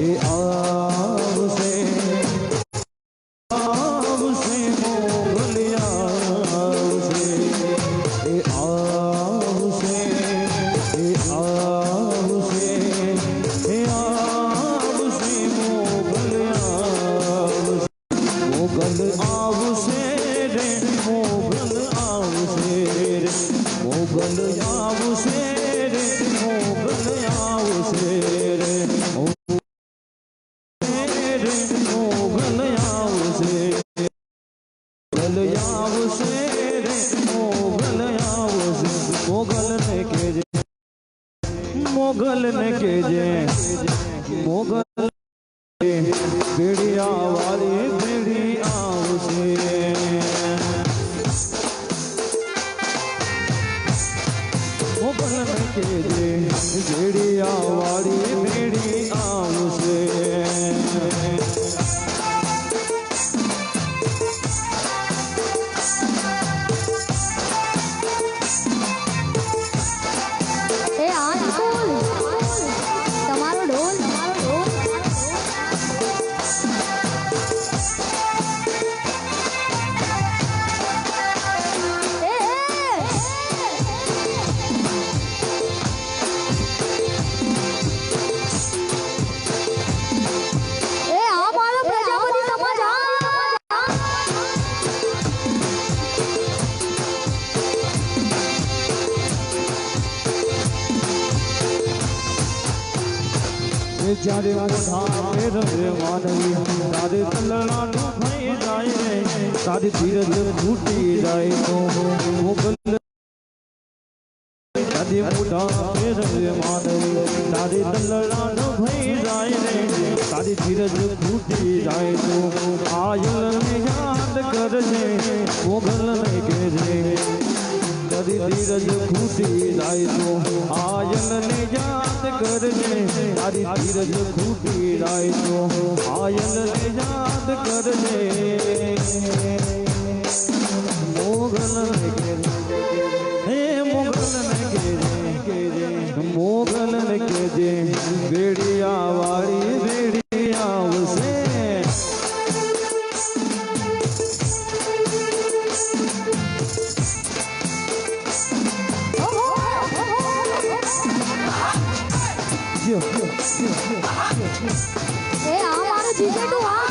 એ આવશે આવશે મોગલિયા આવશે એ આવશે એ આવશે એ આવશે મોગલિયા મોગલ આવશે રે મોગલ આવશે રે મોગલ આવશે રે મોગલ આવશે રે મોગલ આવશે મોગલ આવશે રે મોગલ આવશે મોગલ ને કેજે મોગલ બેડિયા વાળી બેડી આવશે મોગલ ને કેજે બેડિયા વાળી બેડી આવશે જ્યારે મોઢા રવે માનવી તારે તલણાનું થઈ જાય રે તારી ધીરજ ફૂટી જાય તો મોગલ જ્યારે મોઢા રવે માનવી તારે તલણાનું થઈ જાય રે તારી ધીરજ ફૂટી જાય તો આયલને યાદ કરજે મોગલ ને કહેજે તારી ધીરજ ફૂટી જાય તો આયલને યાદ કરજે તારી ધીરજ ફૂટી જાય તો આયલને યાદ કરજે મોગલ ને કહેજે હે મોગલ ને કહેજે મોગલ ને કહેજે બેડિયા વાળી બેડી આવશે એ આ મારો જીજેડું આ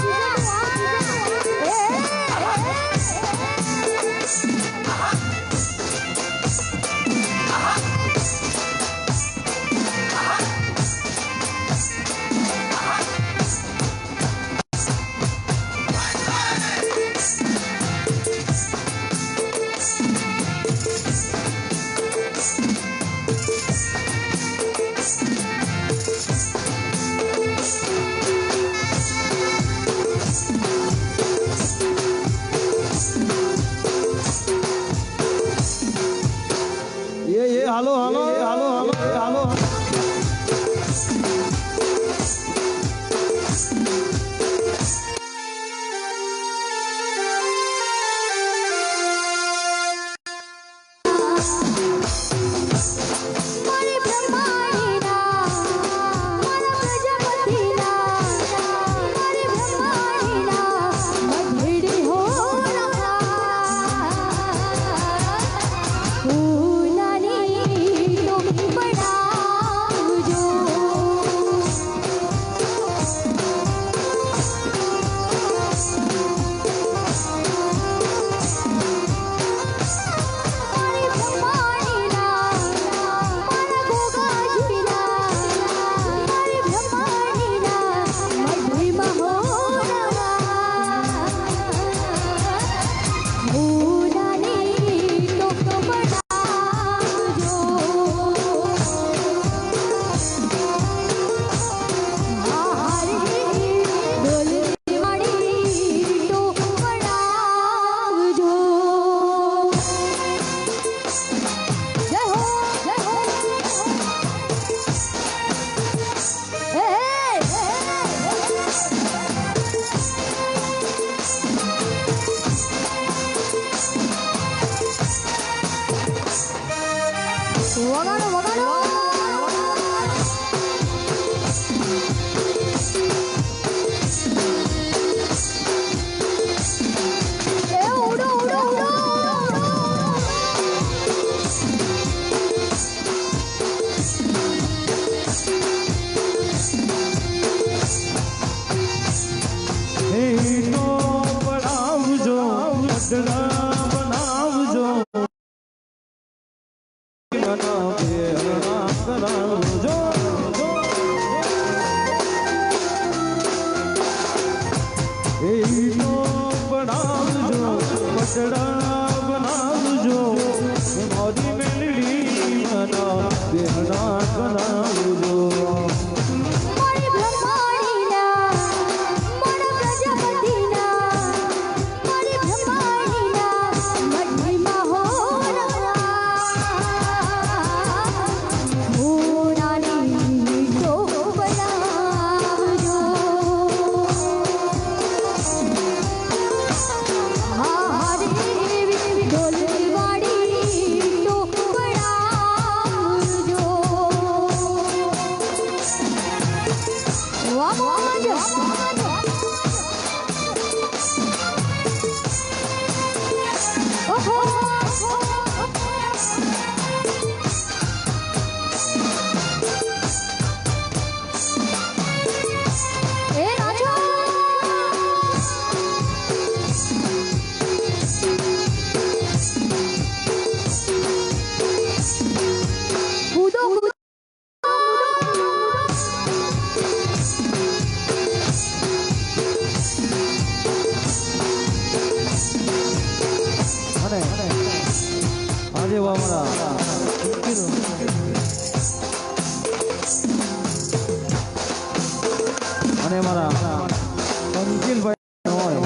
વાહ મોજ ઓહો એ રાજા કૂદો અને આજે અમારા અને મારા અંકિલભાઈ હોય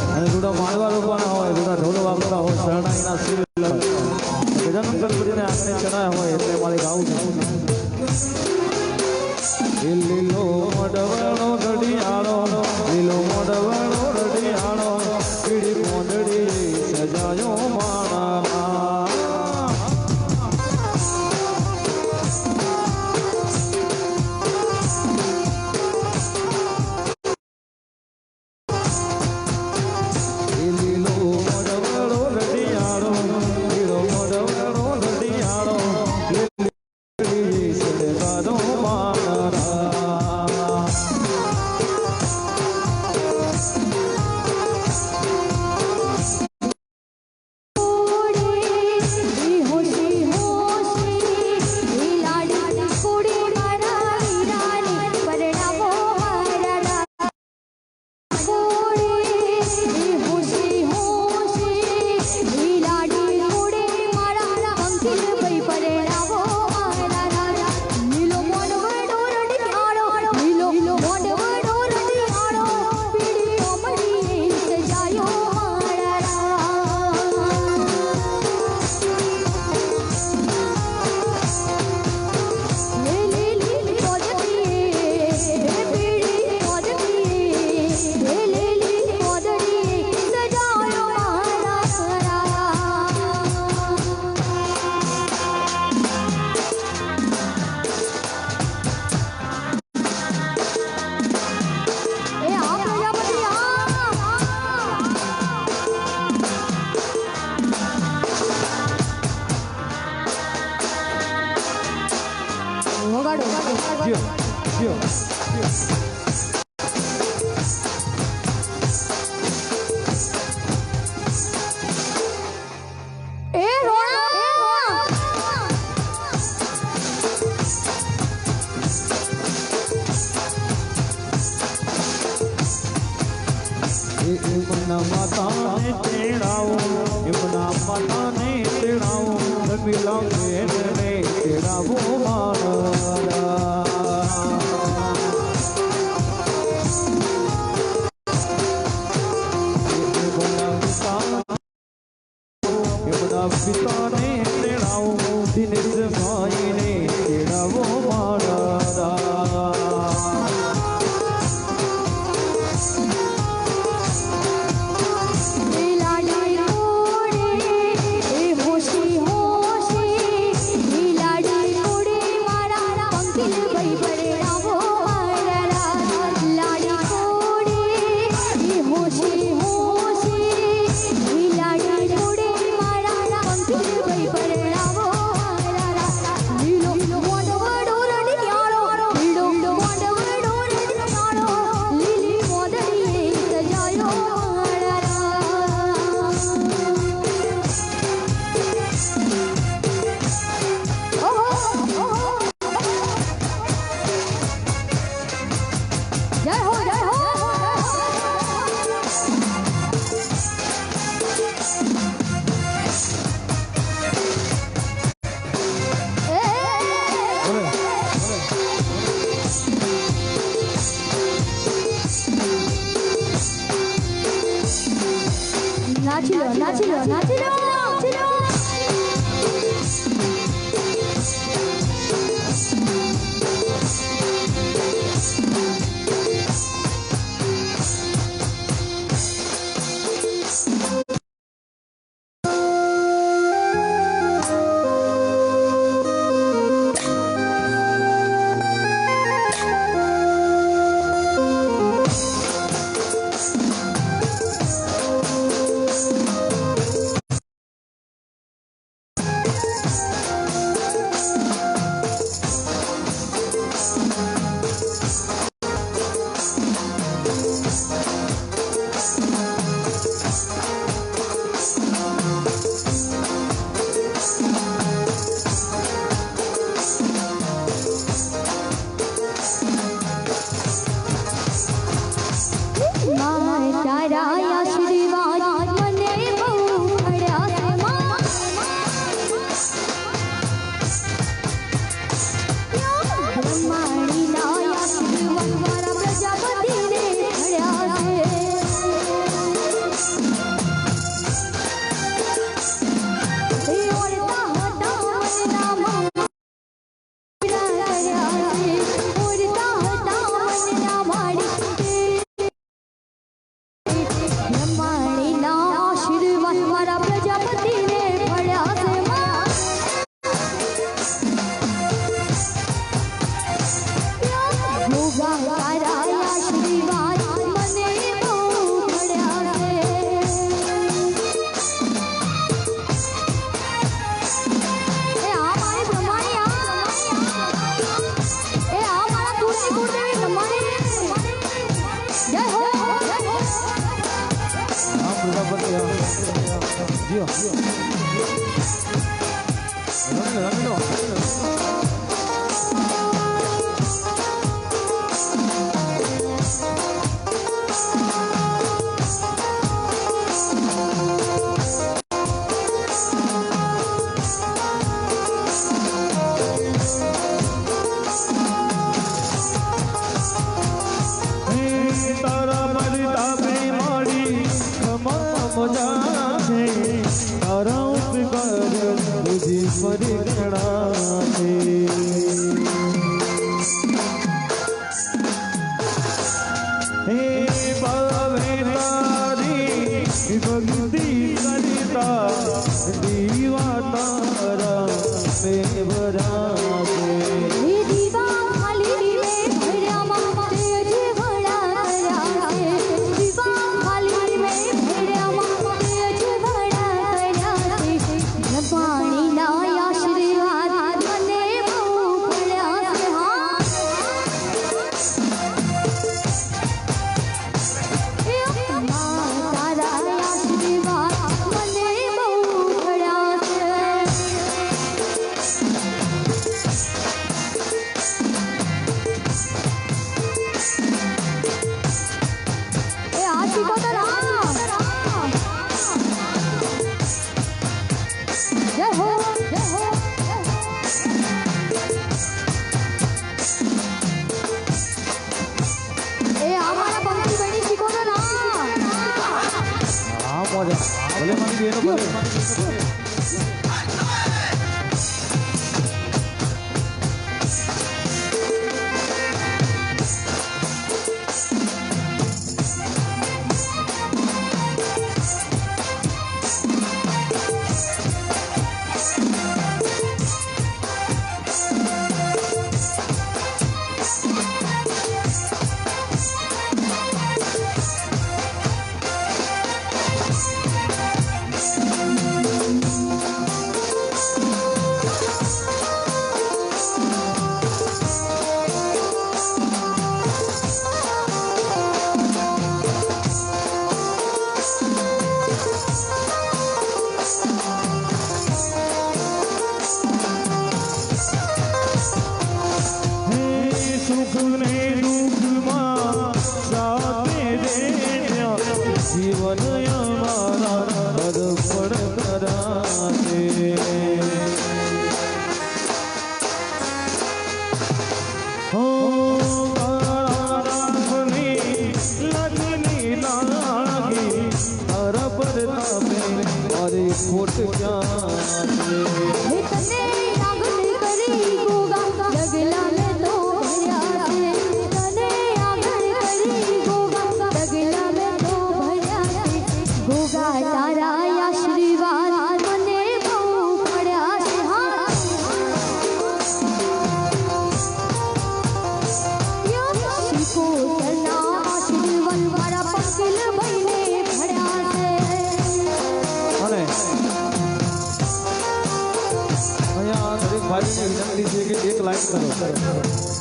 અને થોડા માળવા રોકવાના હોય થોડા ઢોલો વાગતા હોય શરણાઈના શિર ગજાનન ગણપતિને આંગણે ચડાયા હોય એટલે મારે ગાવું છે લીલો મોઢવાળો ઘડિયાળો લીલો મોઢવાળો ઘડિયાળો પીળી મોઢડી સજાયો માણા લીલો મોઢવાળો ઘડિયાળો લીલો મોઢવાળો ઘડિયાળો લીલી સજાયો માણા એમના માતાને તેડાવો એમના માતાને તેડાવો રમીલા બેનને તેડાવો મારા એમના પિતાને તેડાવો દિનેશ ભાઈને તેડાવો મારા નાચી લો તારા આશીર્વાદ મને બહુ મળ્યા છે માં બ્રહ્માણીના આશીર્વાદ મારા પ્રજાપતિને મળ્યા છે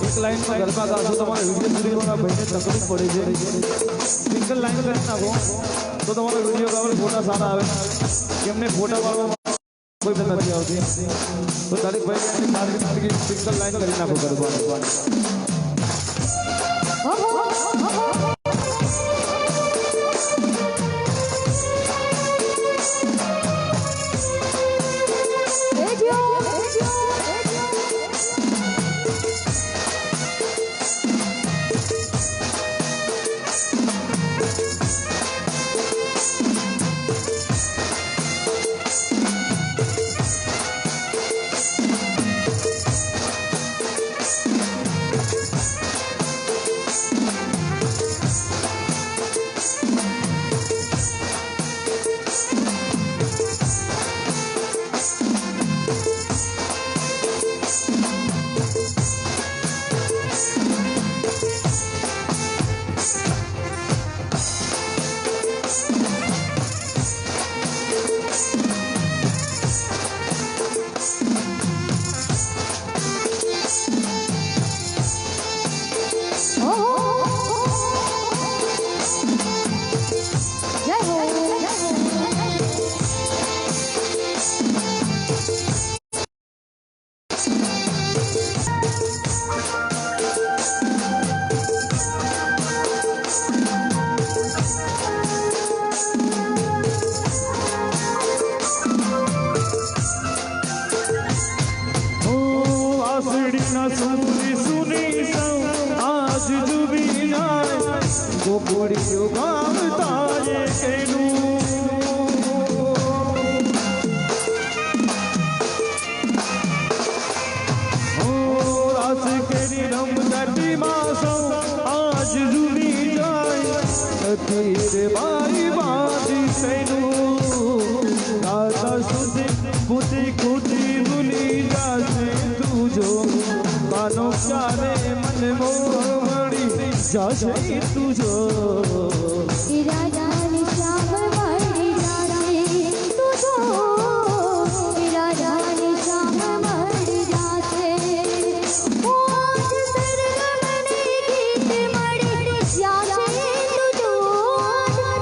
एक लाइन में गरबा गाशो तो वीडियो शूटिंग वाला भाई ने तकलीफ पड़ी है सिंगल लाइन कर नाखो तो तुम्हारा वीडियो का फोटा सारा आवे केमने फोटा वाला कोई बात नहीं आती तो तारीख भाई ने मार्केट की सिंगल लाइन कर नाखो गरबा ડૂબી જાય ગોકુળિયું ગામ તારે કેનું રાસ કેરી રમતી માસો આજ રૂડી જાય તીર બારી બાજી કેનું રાતા સુધી કૂદી કૂદી ભૂલી જાશે તુજો માનો ક્યારે મને મોહવડી જાશે તુજો રાધાને શ્યામ મળી જાશે તુજો રાધાને શ્યામ મળી જાશે ઓ સરગમને ગીત મળી જાશે તુજો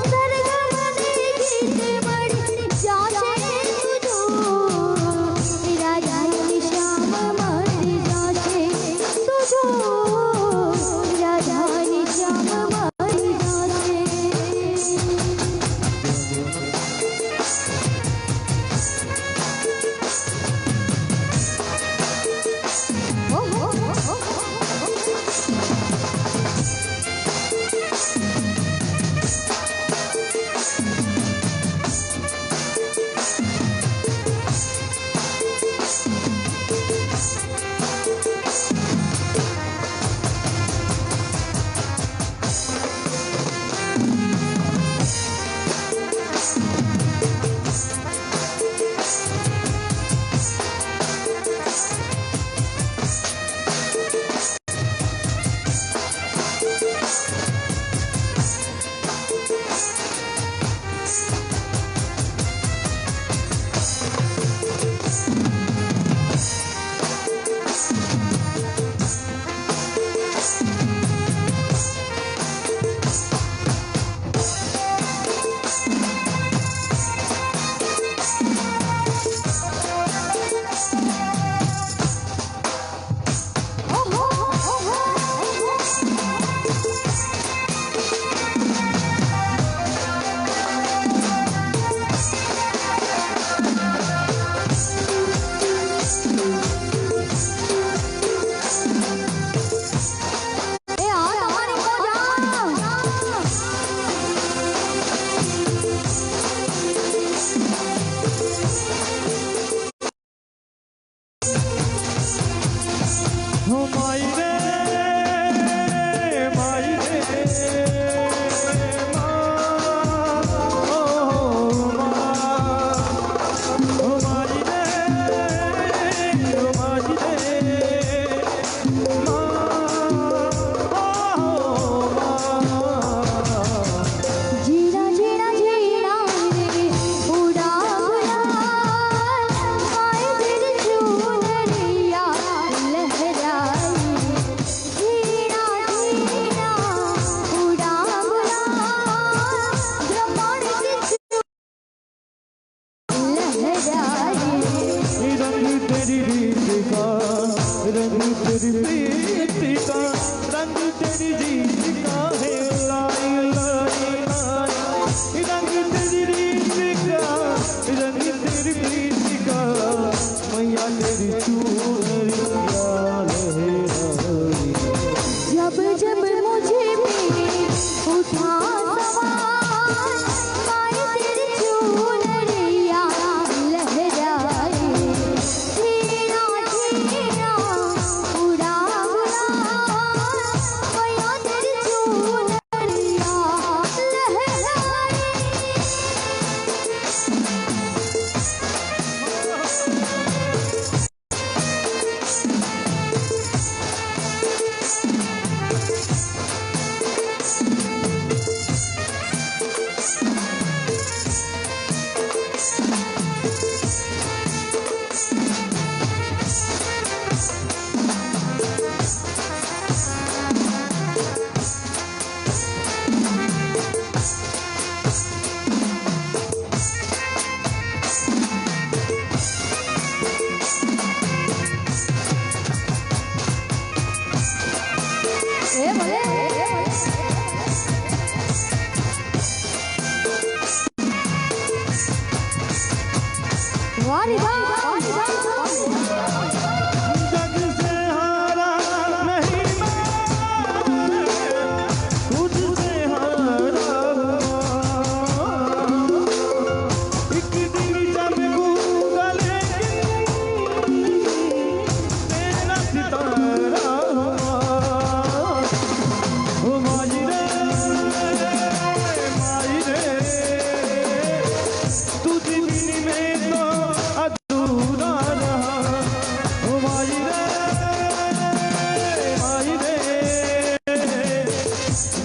સરગમને ગીત મળી જાશે તુજો રાધાને શ્યામ મળી જાશે તુજો રાધાને શ્યામ મળી જાશે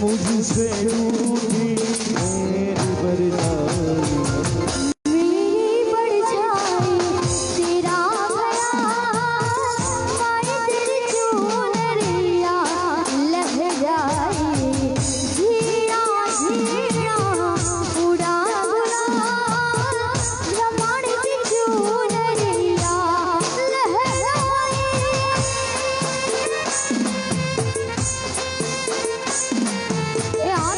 मुझसे रूठी मेरी परछाई मेरी परछाई तेरा ख्याल माए तेरी चुनरिया लहराए झीरा झीरा उड़ा गुलाल रमण की चुनरिया लहराए ए आ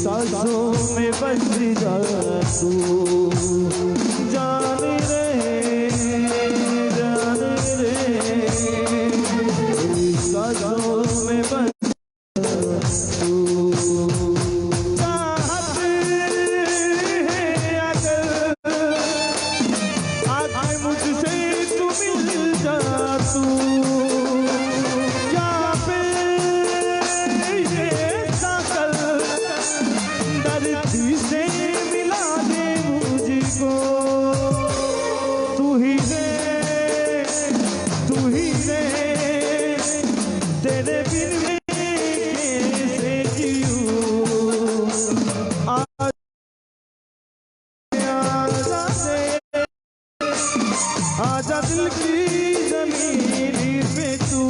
सांसों में बस जा तू जान रे सांसों में बस आजा दिल की जमीन पे तू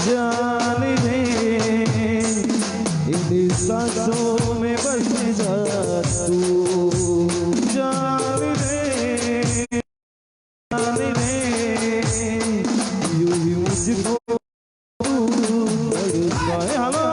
जान दे इन सांसों में बस जा तू जान दे यूं ही मुझको हेलो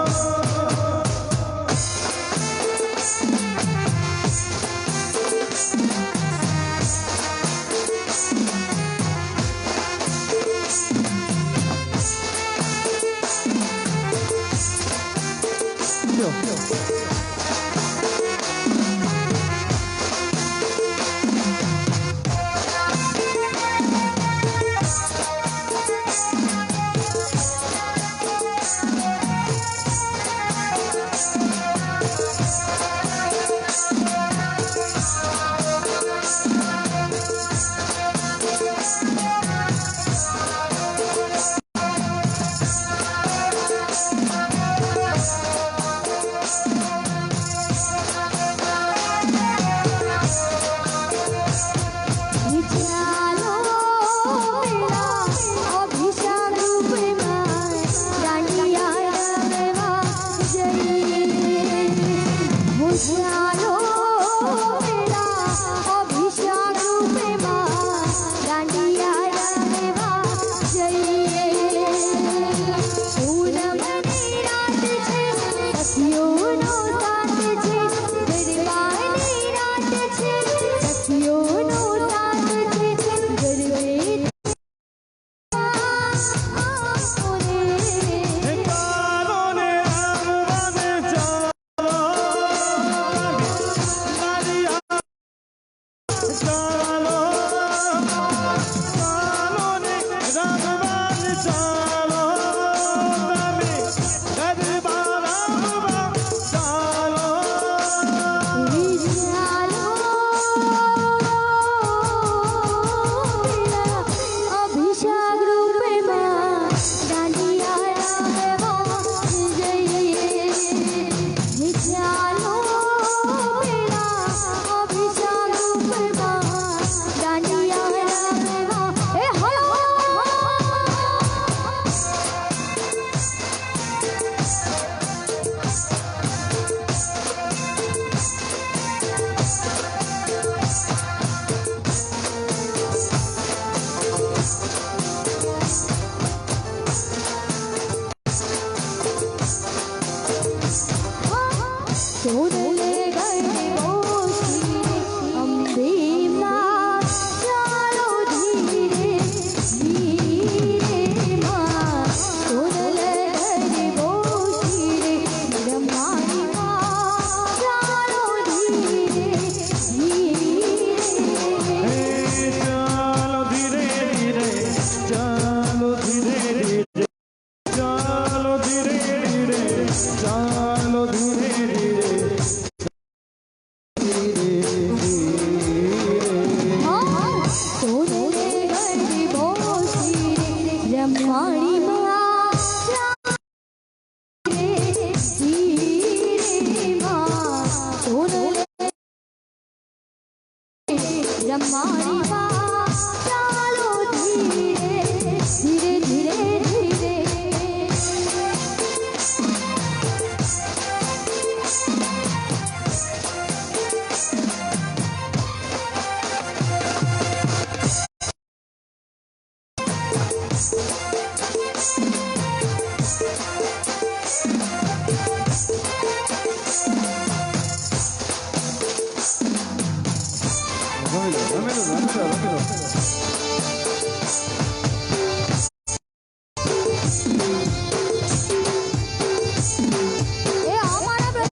સોનલે ગરબો શીરે અંબે માં ચાલો ધીરે ધીરે માં સોનલે ગરબો શીરે રમાણી માં ચાલો ધીરે ધીરે ચાલો ધીરે ધીરે ચાલો ધીરે ધીરે ચાલો ધીરે ધીરે સોનલે ગરબો શીરે રમાણી માં ધીરે માં સોનલે રમાણી માં ચાલો ધીરે ધીરે ધીરે ધીરે એ અમારા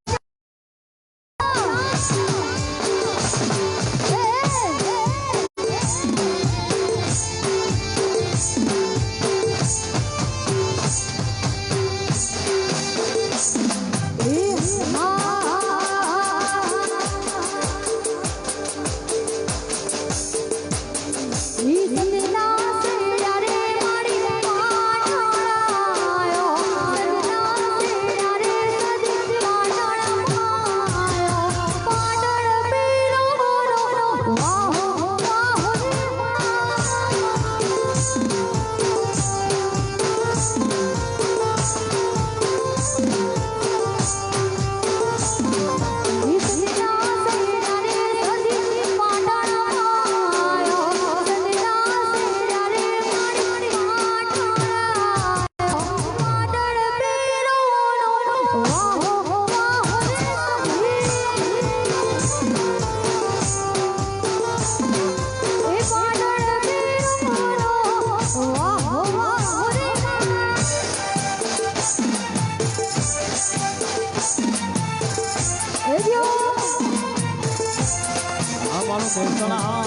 મહેસાણા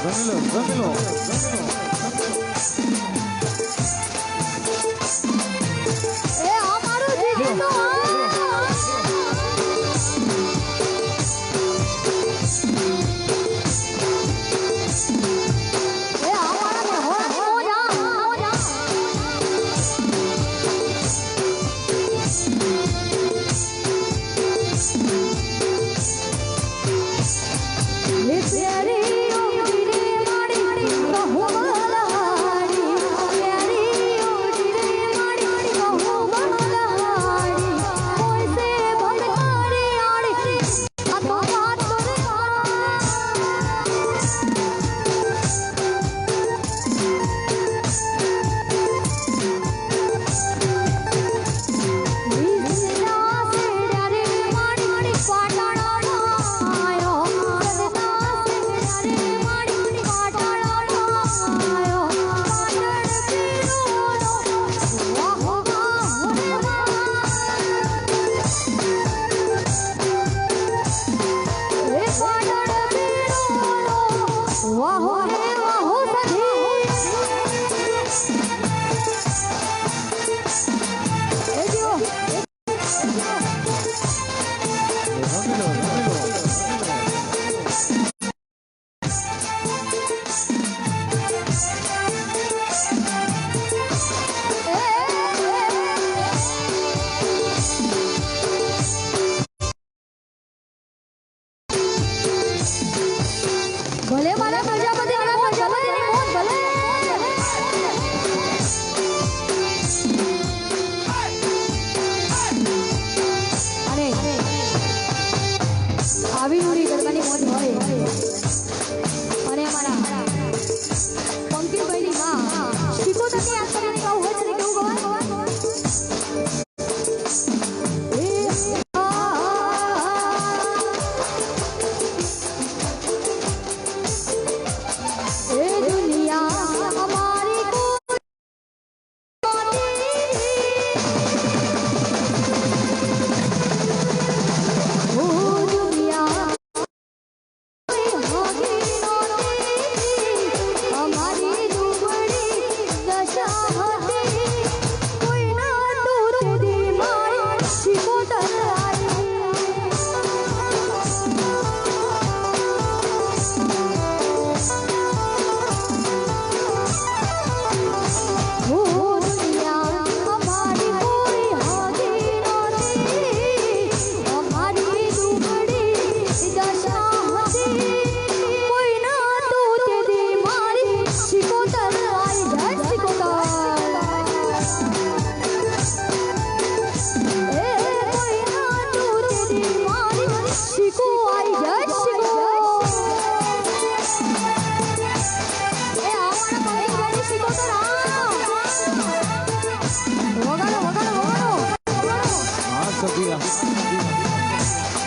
રમેલો એ અમારું જીજુ તો એ અમારા હો જા લે પ્યારી ઓ ધીરે માડી કહો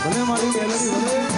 ભલે મારી ગેલેરી ભલે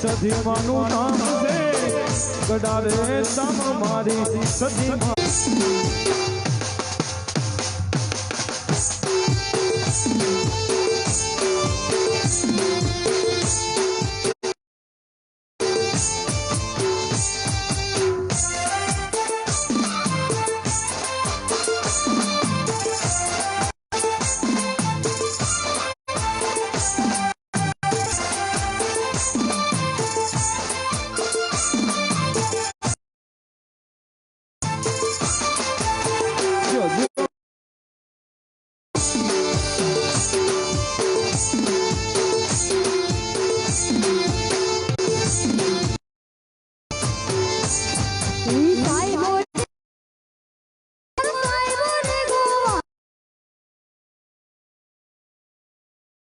સધીમાનું નામ છે ગડારે તમ મારી સધીમા